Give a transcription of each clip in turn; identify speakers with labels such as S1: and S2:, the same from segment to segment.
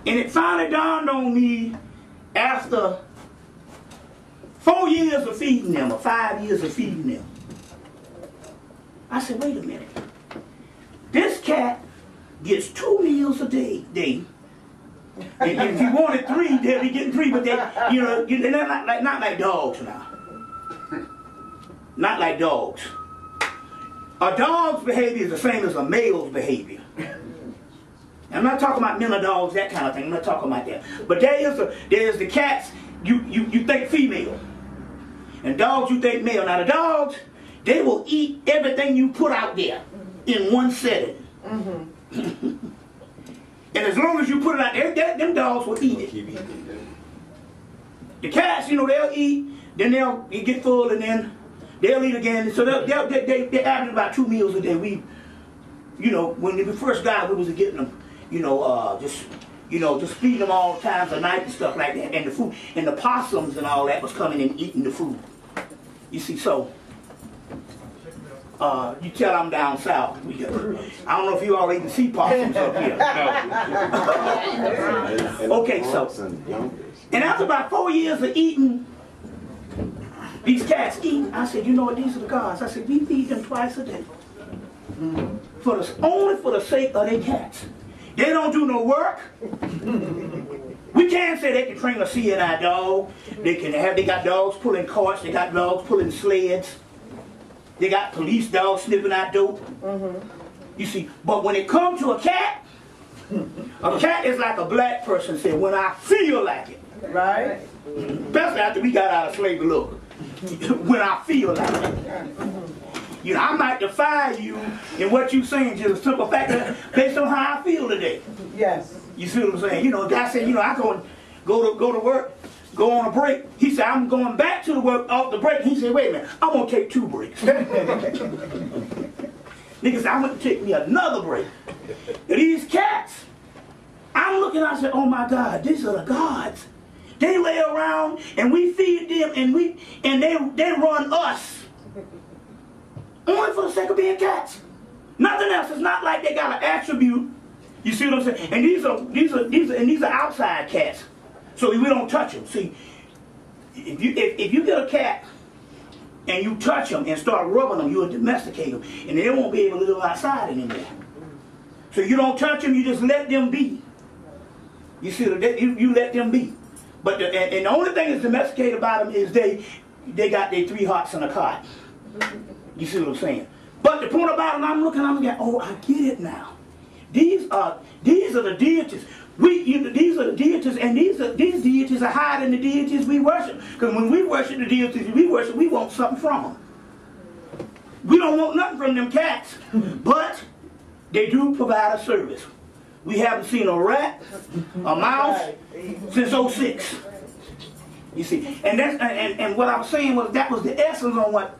S1: And it finally dawned on me after 4 years of feeding them, or 5 years of feeding them. I said, wait a minute. This cat gets 2 meals a day. And if you wanted 3, they'll be getting 3, but they're not like dogs now. Not like dogs. A dog's behavior is the same as a male's behavior. I'm not talking about men or dogs, that kind of thing. I'm not talking about that. But there's the cats, you think female. And dogs, you think male. Now the dogs, they will eat everything you put out there in one setting. And as long as you put it out there, them dogs will eat it. The cats, they'll eat, then they'll get full, and then they'll eat again. So they average about 2 meals a day. When we first got, we was getting them, just feeding them all times of night and stuff like that. And the food, and the possums and all that was coming and eating the food. You see, so you tell I'm down south. I don't know if you all even see possums up here. Okay, so, and after about 4 years of eating, these cats eating, I said, you know what, these are the gods. I said, we feed them twice a day. Only for the sake of their cats. They don't do no work. We can't say they can train a CNI dog. They got dogs pulling carts. They got dogs pulling sleds. They got police dogs sniffing out dope. You see, but when it comes to a cat is like a black person said, when I feel like it.
S2: Right.
S1: Especially after we got out of slavery, look. When I feel like it. I might defy you in what you're saying, just a simple fact that based on how I feel today.
S2: Yes.
S1: You see what I'm saying? A guy said, I go to work, go on a break. He said, I'm going back to the work off the break. He said, wait a minute, I'm going to take 2 breaks. Nigga said, I'm going to take me another break. And these cats, I'm looking, I said, oh my God, these are the gods. They lay around and we feed them and they run us. Only for the sake of being cats. Nothing else. It's not like they got an attribute. You see what I'm saying? And these are outside cats. So we don't touch them. See, if you get a cat and you touch them and start rubbing them, you'll domesticate them, and they won't be able to live outside anymore. So you don't touch them. You just let them be. You see, you let them be. But the only thing that's domesticated about them is they got their 3 hearts in a cot. You see what I'm saying? But the point about it, I'm looking, oh, I get it now. These are the deities. These are the deities, and these deities are higher than the deities we worship. Because when we worship the deities we worship, we want something from them. We don't want nothing from them cats, but they do provide a service. We haven't seen a rat, a mouse, since '06. You see, and what I was saying was that was the essence on what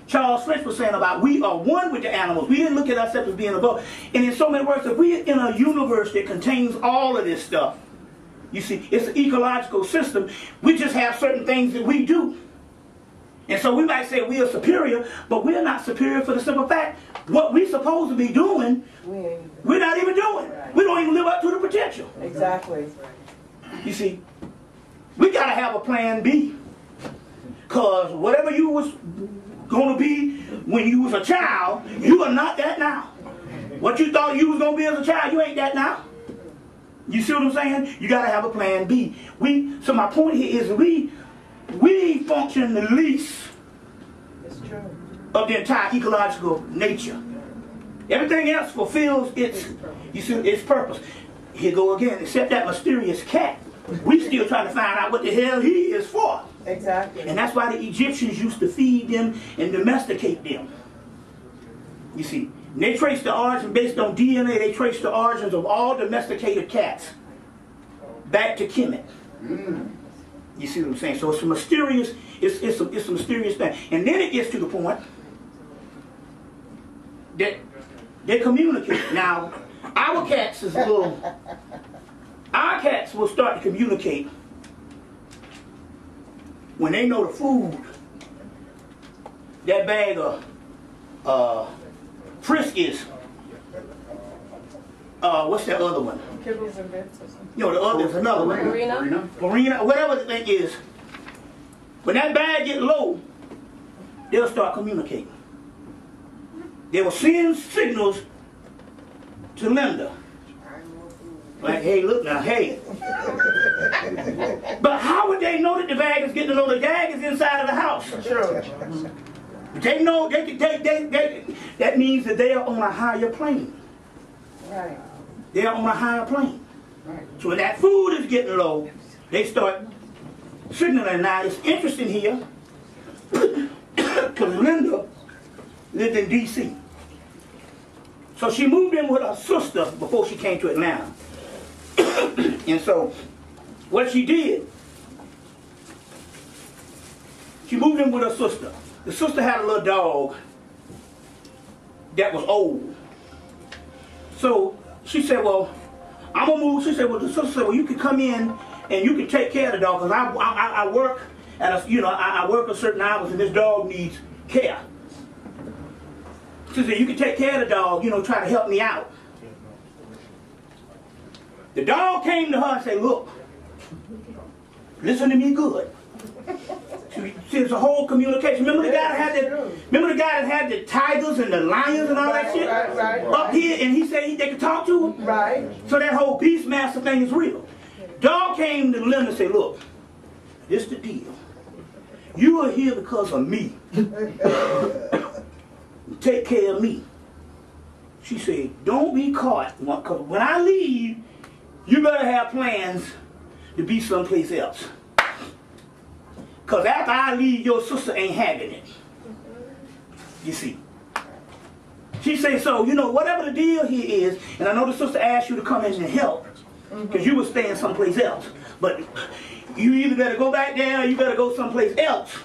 S1: Charles French was saying about we are one with the animals. We didn't look at ourselves as being above. And in so many words, if we're in a universe that contains all of this stuff, you see, it's an ecological system. We just have certain things that we do. And so we might say we are superior, but we're not superior for the simple fact what we're supposed to be doing, we're not even doing. We don't even live up to the potential.
S2: Exactly.
S1: You see, we got to have a plan B. Because whatever you was going to be when you was a child, you are not that now. What you thought you was going to be as a child, you ain't that now. You see what I'm saying? You got to have a plan B. So my point here is we function the least of the entire ecological nature. Everything else fulfills its purpose. Here go again, except that mysterious cat. We still trying to find out what the hell he is for.
S2: Exactly.
S1: And that's why the Egyptians used to feed them and domesticate them. You see, and they trace the origin based on DNA. They trace the origins of all domesticated cats back to Hemmitt. You see what I'm saying? So it's a mysterious. It's a mysterious thing. And then it gets to the point that they communicate. Now, our cats is a little. Our cats will start to communicate when they know the food, that bag of Friskies, what's that other one?
S2: Kibbles and bits or something.
S1: You know, the other's another one. Marina, whatever the thing is. When that bag get low, they'll start communicating. They will send signals to Linda. Like, hey, look now, hey. But how would they know that the bag is getting low? The bag is inside of the house.
S2: Sure.
S1: They know, that means that they are on a higher plane.
S2: Right.
S1: They are on a higher plane.
S2: Right.
S1: So when that food is getting low, they start signaling. Now, it's interesting here, because Linda lived in D.C. So she moved in with her sister before she came to Atlanta. And so, what she did, she moved in with her sister. The sister had a little dog that was old. So she said, well, I'm going to move. She said, well, the sister said, well, you can come in and you can take care of the dog, because I work at a, I work a certain hours and this dog needs care. She said, you can take care of the dog, try to help me out. The dog came to her and said, look, listen to me good. See, it's a whole communication. Remember the guy that had the tigers and the lions and all that shit?
S2: Right.
S1: Up here, and he said they could talk to him?
S2: Right.
S1: So that whole Beastmaster thing is real. Dog came to Linda and said, look, this is the deal. You are here because of me. Take care of me. She said, don't be caught, because when I leave, you better have plans to be someplace else. Because after I leave, your sister ain't having it. You see. She said, so, whatever the deal here is, and I know the sister asked you to come in and help, because you were staying someplace else. But you either better go back there or you better go someplace else.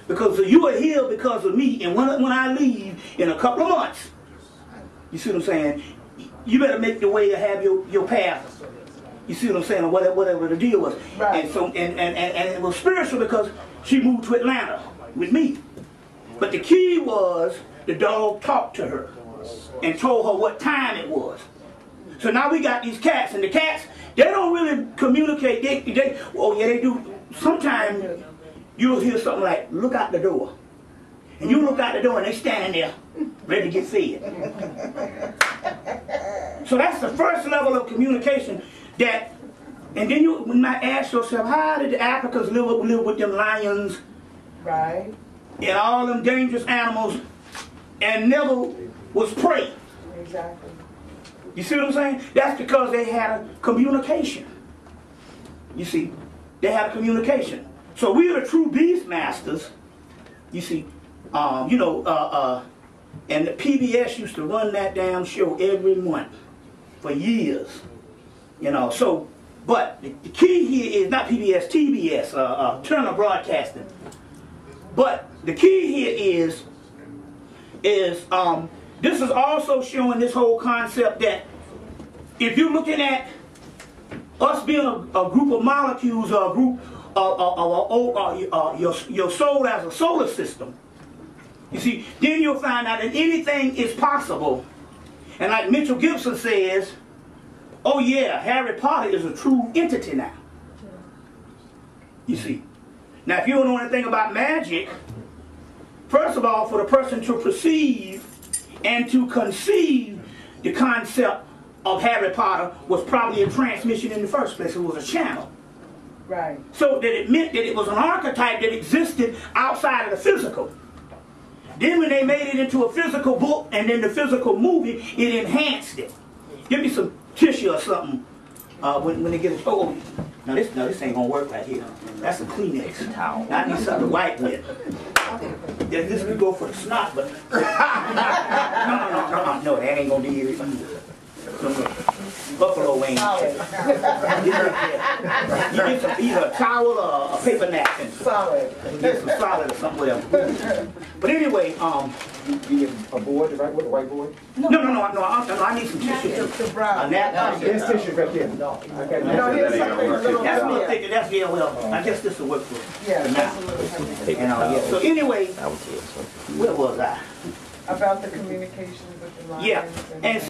S1: Because you are here because of me, and when I leave in a couple of months, you see what I'm saying, you better make the way to have your path. You see what I'm saying, or whatever the deal was.
S2: Right.
S1: And so and it was spiritual because she moved to Atlanta with me. But the key was the dog talked to her and told her what time it was. So now we got these cats, and the cats, they don't really communicate. They do. Sometimes you'll hear something like, look out the door. And you look out the door and they standing there ready to get fed. So that's the first level of communication. And then you might ask yourself, how did the Africans live with them lions,
S2: right,
S1: and all them dangerous animals, and never was prey?
S2: Exactly.
S1: You see what I'm saying? That's because they had a communication. You see, they had a communication. So we are the true beastmasters. You see, and the PBS used to run that damn show every month for years. So, but the key here is not PBS, TBS, Turner Broadcasting. But the key here is this is also showing this whole concept that if you're looking at us being a group of molecules or a group of your soul as a solar system, you see, then you'll find out that anything is possible. And like Mitchell Gibson says, oh yeah, Harry Potter is a true entity now. You see. Now if you don't know anything about magic, first of all, for the person to perceive and to conceive the concept of Harry Potter was probably a transmission in the first place. It was a channel.
S2: Right. So
S1: that it meant that it was an archetype that existed outside of the physical. Then when they made it into a physical book and then the physical movie, it enhanced it. Give me some tissue or something when they get it. Oh, now this ain't gonna work right here. That's a Kleenex. I need something to wipe with. This could go for the snot, but no, that ain't gonna do it either. Buffalo wings. You get some, either a towel or a paper napkin.
S2: Solid.
S1: You get some solid or something else. But anyway,
S3: you get a board to write with, a whiteboard?
S1: No, I need some tissue. A napkin.
S3: There's tissue right there. No, okay.
S1: That's what I'm thinking. That's, yeah, well, I guess this will work for now. Yeah. So anyway, where was I?
S2: About the communication with the lions.
S1: Yeah. And